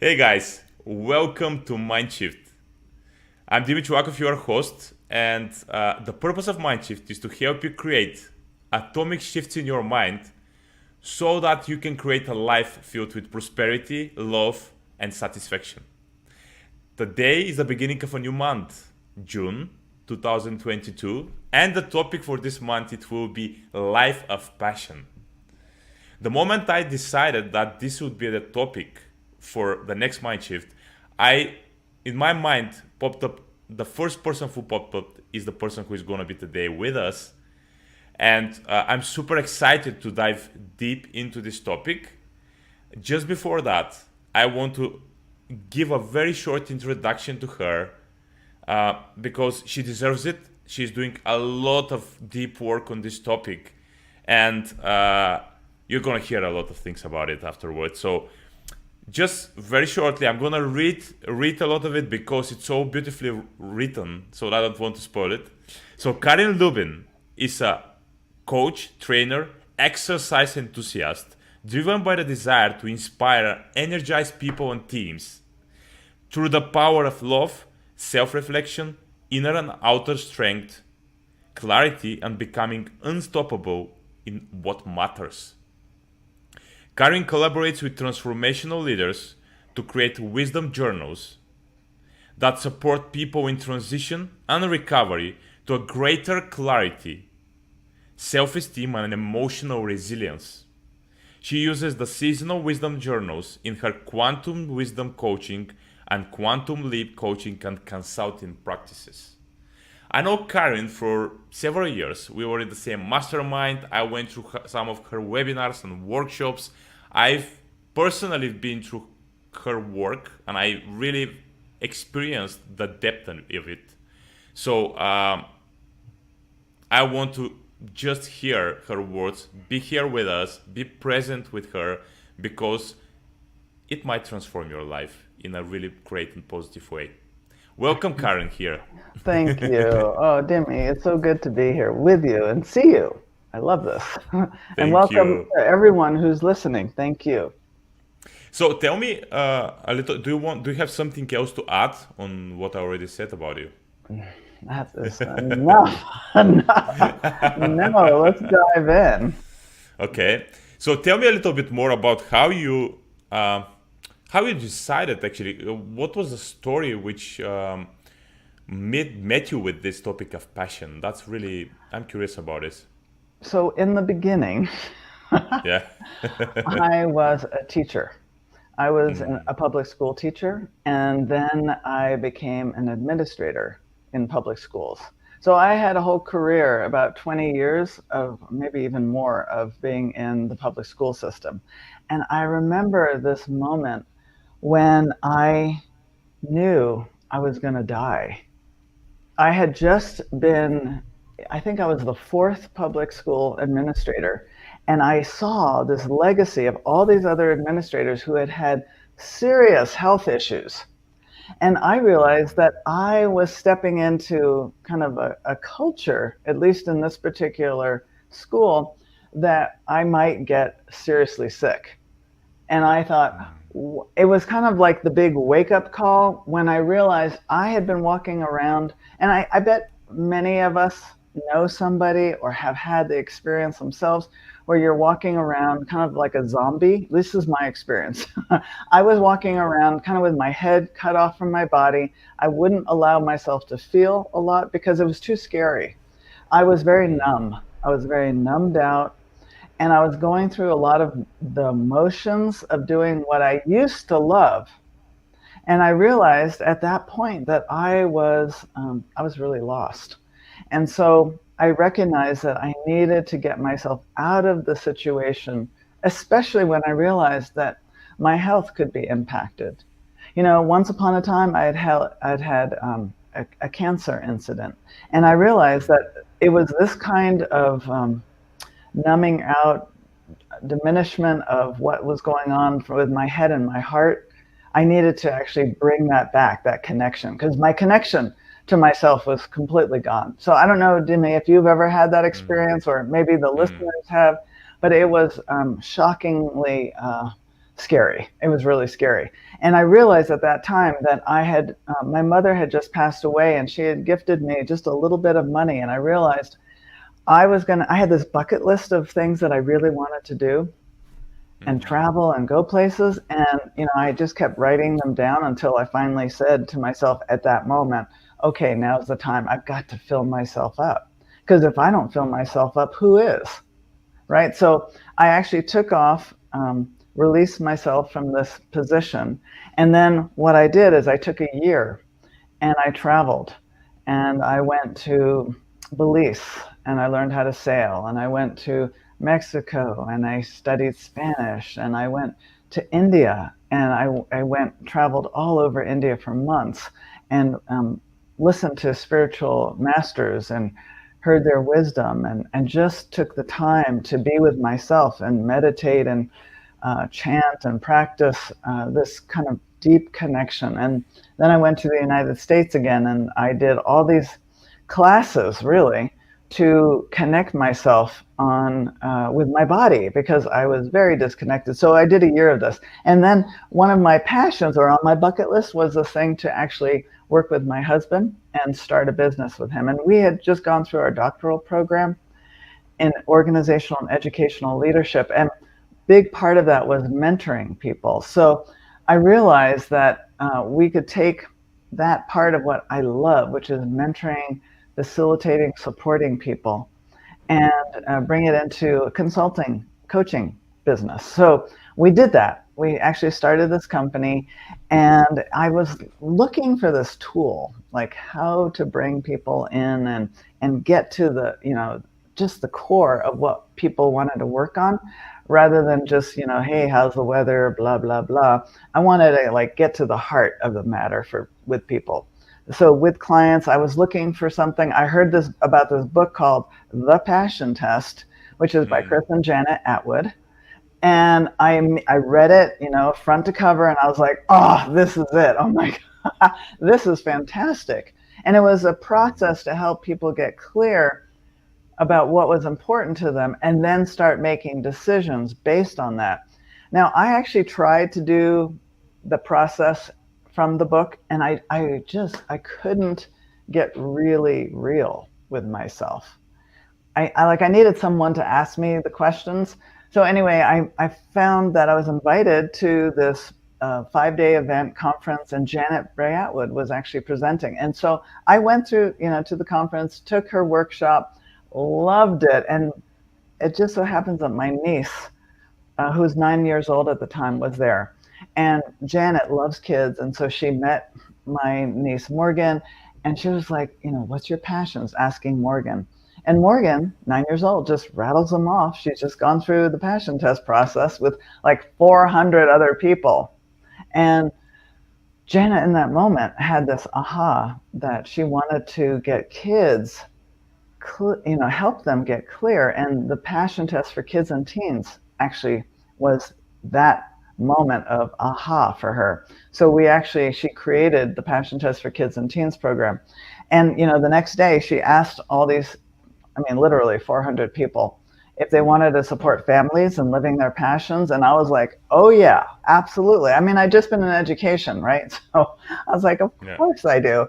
Hey guys, welcome to Mindshift. I'm Dimitri Wakov, your host, and the purpose of Mindshift is to help you create atomic shifts in your mind so that you can create a life filled with prosperity, love, and satisfaction. Today is the beginning of a new month, June 2022, and the topic for this month it will be life of passion. The moment I decided that this would be the topic for the next mind shift, I, in my mind, popped up the first person who popped up is the person who is going to be today with us. And I'm super excited to dive deep into this topic. Just before that, I want to give a very short introduction to her because she deserves it. She's doing a lot of deep work on this topic, and you're gonna hear a lot of things about it afterwards. So, just very shortly, I'm gonna read a lot of it because it's so beautifully written. So I don't want to spoil it. So Karin Lubin is a coach, trainer, exercise enthusiast, driven by the desire to inspire, energize people and teams through the power of love, self reflection, inner and outer strength, clarity, and becoming unstoppable in what matters. Karin collaborates with transformational leaders to create wisdom journals that support people in transition and recovery to a greater clarity, self esteem, and emotional resilience. She uses the seasonal wisdom journals in her quantum wisdom coaching and quantum leap coaching and consulting practices. I know Karen for several years. We were in the same mastermind. I went through some of her webinars and workshops. I've personally been through her work and I really experienced the depth of it. So I want to just hear her words, be here with us, be present with her, because it might transform your life in a really great and positive way. Welcome, Karen, here. Thank you. Oh, Demi, it's so good to be here with you and see you. I love this. And Thank welcome you. to everyone who's listening. Thank you. So tell me a little. Do you have something else to add on what I already said about you? That is enough. Enough. No, let's dive in. Okay. So tell me a little bit more about uh, how you decided actually. What was the story which met you with this topic of passion? That's really I'm curious about this. So, in the beginning, Yeah. I was a teacher. I was Mm, a public school teacher, and then I became an administrator in public schools. So I had a whole career, about 20 years of maybe even more, of being in the public school system. And I remember this moment when I knew I was going to die. I had just been, I think I was the fourth public school administrator, and I saw this legacy of all these other administrators who had had serious health issues. And I realized that I was stepping into kind of a culture, at least in this particular school, that I might get seriously sick. And I thought, it was kind of like the big wake up call when I realized I had been walking around, and I bet many of us know somebody or have had the experience themselves where you're walking around kind of like a zombie. This is my experience. I was walking around kind of with my head cut off from my body. I wouldn't allow myself to feel a lot because it was too scary. I was very numb. I was very numbed out, and I was going through a lot of the motions of doing what I used to love. And I realized at that point that I was really lost. And so I recognized that I needed to get myself out of the situation, especially when I realized that my health could be impacted. You know, once upon a time, I'd had a cancer incident, and I realized that it was this kind of numbing out, diminishment of what was going on with my head and my heart. I needed to actually bring that back, that connection, because my connection to myself was completely gone. So I don't know, Dimi, if you've ever had that experience, or maybe the mm, listeners have, but it was shockingly scary. It was really scary. And I realized at that time that my mother had just passed away, and she had gifted me just a little bit of money. And I realized I had this bucket list of things that I really wanted to do and travel and go places. And, I just kept writing them down until I finally said to myself at that moment, okay, now's the time. I've got to fill myself up. Because if I don't fill myself up, who is? Right? So I actually took off, released myself from this position. And then what I did is I took a year and I traveled, and I went to Belize and I learned how to sail, and I went to Mexico and I studied Spanish, and I went to India and I traveled all over India for months, and listened to spiritual masters and heard their wisdom, and just took the time to be with myself and meditate and chant and practice this kind of deep connection. And then I went to the United States again, and I did all these classes really to connect myself on with my body, because I was very disconnected. So I did a year of this. And then one of my passions, or on my bucket list, was this thing to actually work with my husband and start a business with him. And we had just gone through our doctoral program in organizational and educational leadership. And big part of that was mentoring people. So I realized that we could take that part of what I love, which is mentoring, facilitating, supporting people, and bring it into a consulting, coaching business. So we did that. We actually started this company, and I was looking for this tool, like how to bring people in and get to the, just the core of what people wanted to work on, rather than just, hey, how's the weather, blah, blah, blah. I wanted to get to the heart of the matter with people. So with clients, I was looking for something. I heard about this book called The Passion Test, which is by Chris and Janet Atwood. And I read it, front to cover, and I was like, oh, this is it. Oh my God, this is fantastic. And it was a process to help people get clear about what was important to them, and then start making decisions based on that. Now, I actually tried to do the process from the book, and I couldn't get really real with myself. I needed someone to ask me the questions. So anyway, I found that I was invited to this 5-day event conference, and Janet Atwood was actually presenting. And so I went through, to the conference, took her workshop, loved it. And it just so happens that my niece, who was 9 years old at the time, was there. And Janet loves kids. And so she met my niece, Morgan, and she was like, what's your passions? Asking Morgan. And Morgan, 9 years old, just rattles them off. She's just gone through the passion test process with 400 other people. And Janet, in that moment, had this aha that she wanted to get kids, help them get clear. And the passion test for kids and teens actually was that moment of aha for her. So she created the Passion Test for Kids and Teens program. And, the next day she asked all these, literally 400 people, if they wanted to support families and living their passions. And I was like, oh yeah, absolutely. I'd just been in education, right? So I was like, of course I do.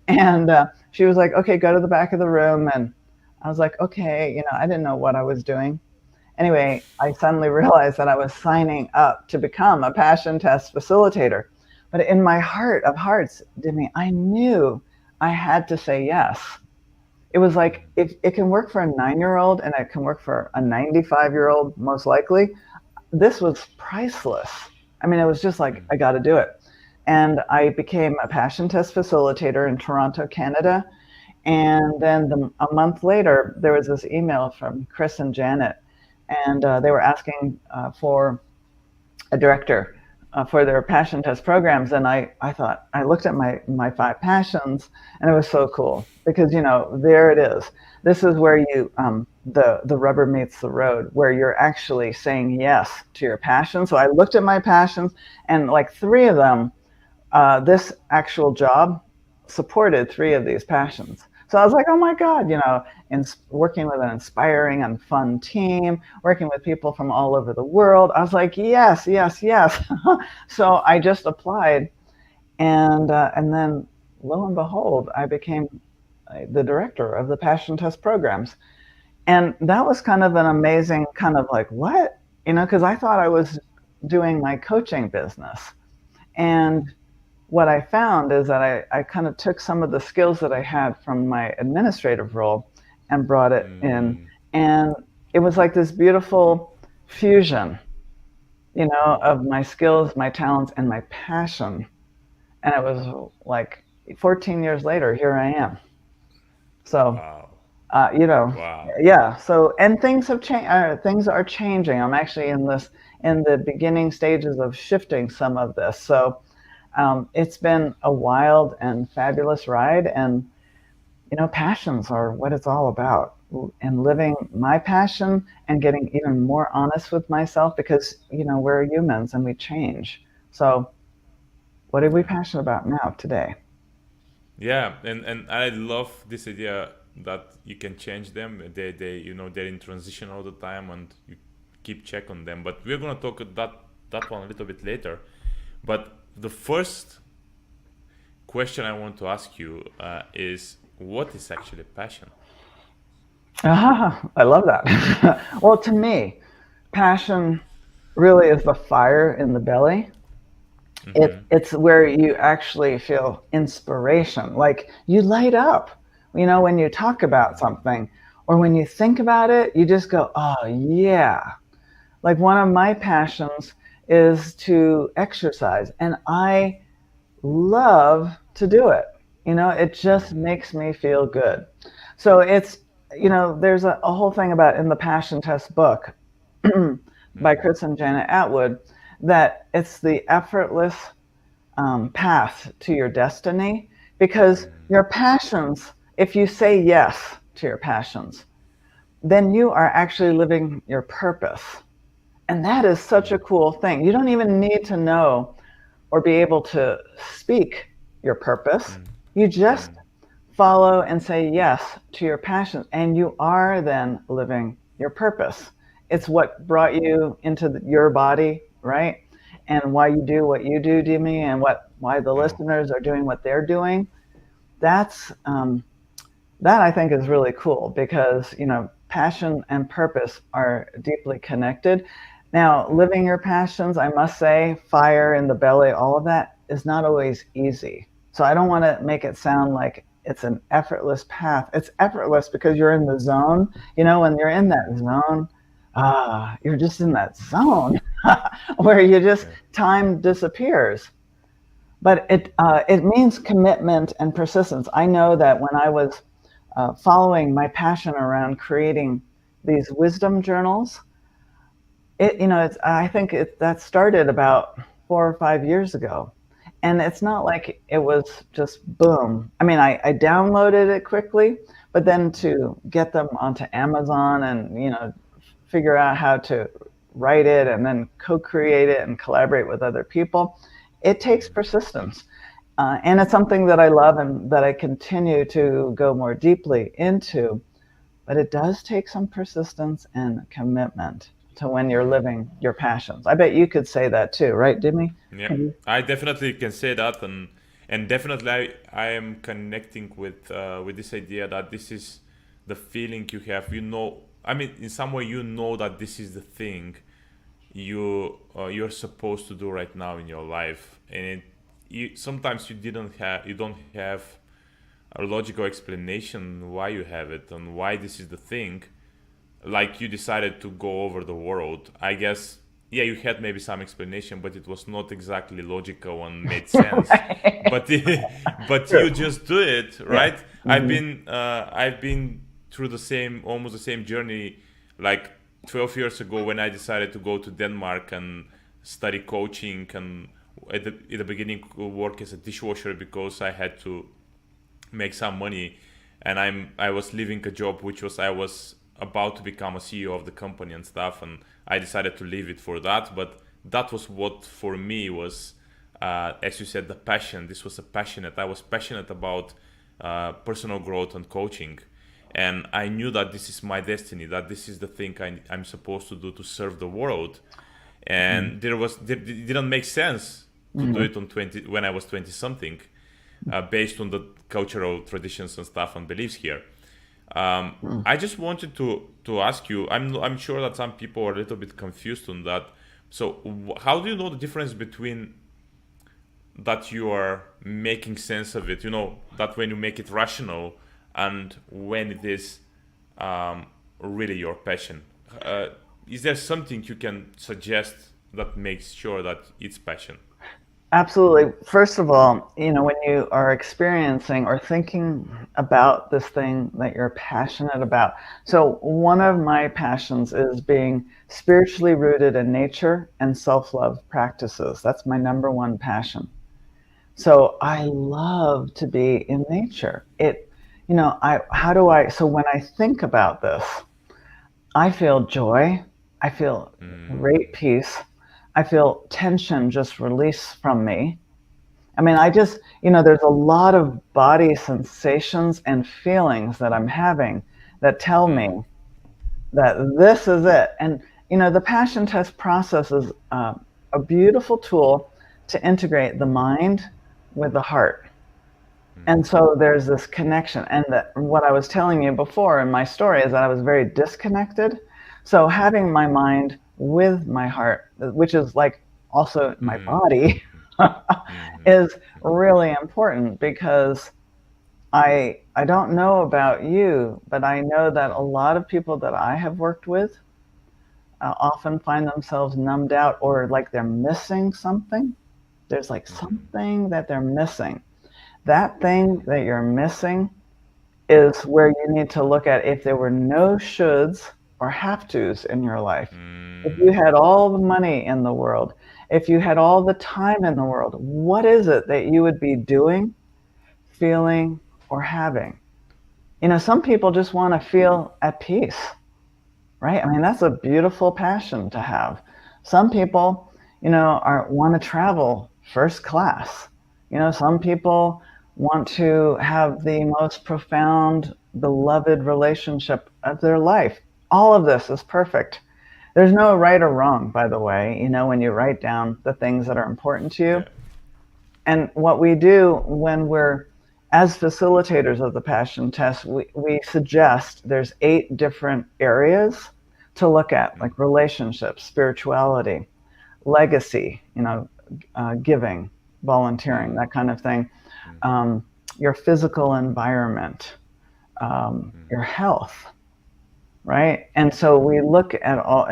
And she was like, okay, go to the back of the room. And I was like, okay, I didn't know what I was doing. Anyway, I suddenly realized that I was signing up to become a passion test facilitator. But in my heart of hearts, Demi, I knew I had to say yes. It was like, if it can work for a 9-year-old and it can work for a 95-year-old, most likely, this was priceless. It was just like, I got to do it. And I became a passion test facilitator in Toronto, Canada. And then a month later, there was this email from Chris and Janet, and they were asking for a director for their passion test programs. And I thought, I looked at my 5 passions, and it was so cool because, there it is. This is where the rubber meets the road, where you're actually saying yes to your passion. So I looked at my passions, and 3 of them, this actual job supported 3 of these passions. So I was like, oh my God, working with an inspiring and fun team, working with people from all over the world. I was like, yes, yes, yes. So I just applied, and then lo and behold, I became the director of the Passion Test programs. And that was kind of an amazing kind of like, what? Because I thought I was doing my coaching business. And what I found is that I kind of took some of the skills that I had from my administrative role and brought it in. Mm, And it was like this beautiful fusion, of my skills, my talents, and my passion. And it was like 14 years later, here I am. So, wow. uh, you know, Wow. yeah. So, and things have changed. Things are changing. I'm actually in the beginning stages of shifting some of this. So, it's been a wild and fabulous ride, and passions are what it's all about. And living my passion and getting even more honest with myself because we're humans and we change. So, what are we Yeah. passionate about now today? Yeah, and I love this idea that you can change them. They they're in transition all the time, and you keep check on them. But we're gonna talk that one a little bit later. But the first question I want to ask you is, what is actually passion? Ah, I love that. Well, to me, passion really is the fire in the belly. It's where you actually feel inspiration, like you light up. When you talk about something or when you think about it, you just go, oh yeah. Like one of my passions is to exercise, and I love to do it. It just makes me feel good. So there's a whole thing about in the Passion Test book by Mm-hmm. Chris and Janet Atwood that it's the effortless path to your destiny, because your passions, if you say yes to your passions, then you are actually living your purpose. And that is such a cool thing. You don't even need to know or be able to speak your purpose. You just follow and say yes to your passion, and you are then living your purpose. It's what brought you into your body, right? And why you do what you do, Demi, and why the listeners are doing what they're doing. That's that I think is really cool because passion and purpose are deeply connected. Now, living your passions, I must say, fire in the belly, all of that is not always easy. So I don't want to make it sound like it's an effortless path. It's effortless because you're in the zone. When you're in that zone, you're just in that zone where you just Yeah. time disappears. But it means commitment and persistence. I know that when I was following my passion around creating these wisdom journals, I think that started about 4 or 5 years ago, and it's not like it was just boom. I mean, I downloaded it quickly, but then to get them onto Amazon and figure out how to write it and then co-create it and collaborate with other people, it takes persistence. And it's something that I love and that I continue to go more deeply into. But it does take some persistence and commitment to when you're living your passions. I bet you could say that too, right, Dimi? Yeah, Can you? I definitely can say that, and definitely I am connecting with this idea that this is the feeling you have. I mean, in some way, that this is the thing you're supposed to do right now in your life, and sometimes you don't have a logical explanation why you have it and why this is the thing, like you decided to go over the world. I guess, yeah, you had maybe some explanation, but it was not exactly logical and made sense. Right. But but you True. just do it, Yeah. right? Hmm. I've been through almost the same journey, like 12 years ago when I decided to go to Denmark and study coaching, and at the beginning work as a dishwasher because I had to make some money, and I was leaving a job which was I was about to become a CEO of the company and stuff, and I decided to leave it for that. But that was what for me was, as you said, the passion. This was a passionate. I was passionate about personal growth and coaching, and I knew that this is my destiny, that this is the thing I'm supposed to do to serve the world. And it didn't make sense to do Mm-hmm. it on 20 when I was 20 something, based on the cultural traditions and stuff and beliefs here. I just wanted to ask you. I'm sure that some people are a little bit confused on that. So how do you know the difference between that you are making sense of it? You know that when you make it rational, and when it is really your passion. Uh, is there something you can suggest that makes sure that it's passion? Absolutely. First of all, when you are experiencing or thinking about this thing that you're passionate about. So, one of my passions is being spiritually rooted in nature and self love practices. That's my number one passion. So, I love to be in nature. So when I think about this, I feel joy. I feel great peace. I feel tension just release from me. I mean, there's a lot of body sensations and feelings that I'm having that tell me that this is it. And, the passion test process is a beautiful tool to integrate the mind with the heart. And so there's this connection. And what I was telling you before in my story is that I was very disconnected. So having my mind with my heart, which is like also my body, is really important because I don't know about you, but I know that a lot of people that I have worked with often find themselves numbed out or like they're missing something. There's like something that they're missing. That thing that you're missing is where you need to look at if there were no shoulds or have tos in your life. If you had all the money in the world, if you had all the time in the world, what is it that you would be doing, feeling, or having? Some people just want to feel at peace, right? I mean, that's a beautiful passion to have. Some people, want to travel first class. Some people want to have the most profound, beloved relationship of their life. All of this is perfect. There's no right or wrong, by the way, when you write down the things that are important to you. Yeah. And what we do when we're as facilitators of the passion test, we suggest there's 8 different areas to look at, like relationships, spirituality, legacy, giving, volunteering, that kind of thing, your physical environment, your health, right? And so we look at all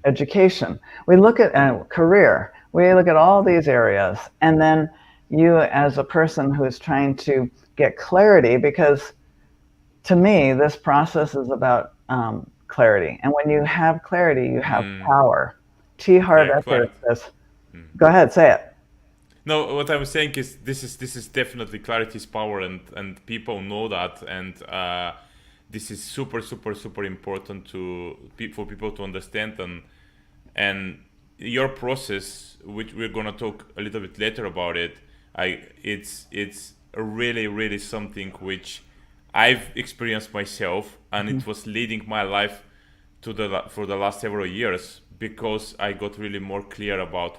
education, we look at career, we look at all these areas, and then you as a person who is trying to get clarity, because to me this process is about clarity, and when you have clarity, you have power. T. Harv Yeah, Eker clarity. says, go ahead, say it. No, what I was saying is this is definitely clarity is power, and people know that, and this is super super super important for people to understand, and your process, which we're gonna talk a little bit later about it. It's really really something which I've experienced myself, and it was leading my life for the last several years, because I got really more clear about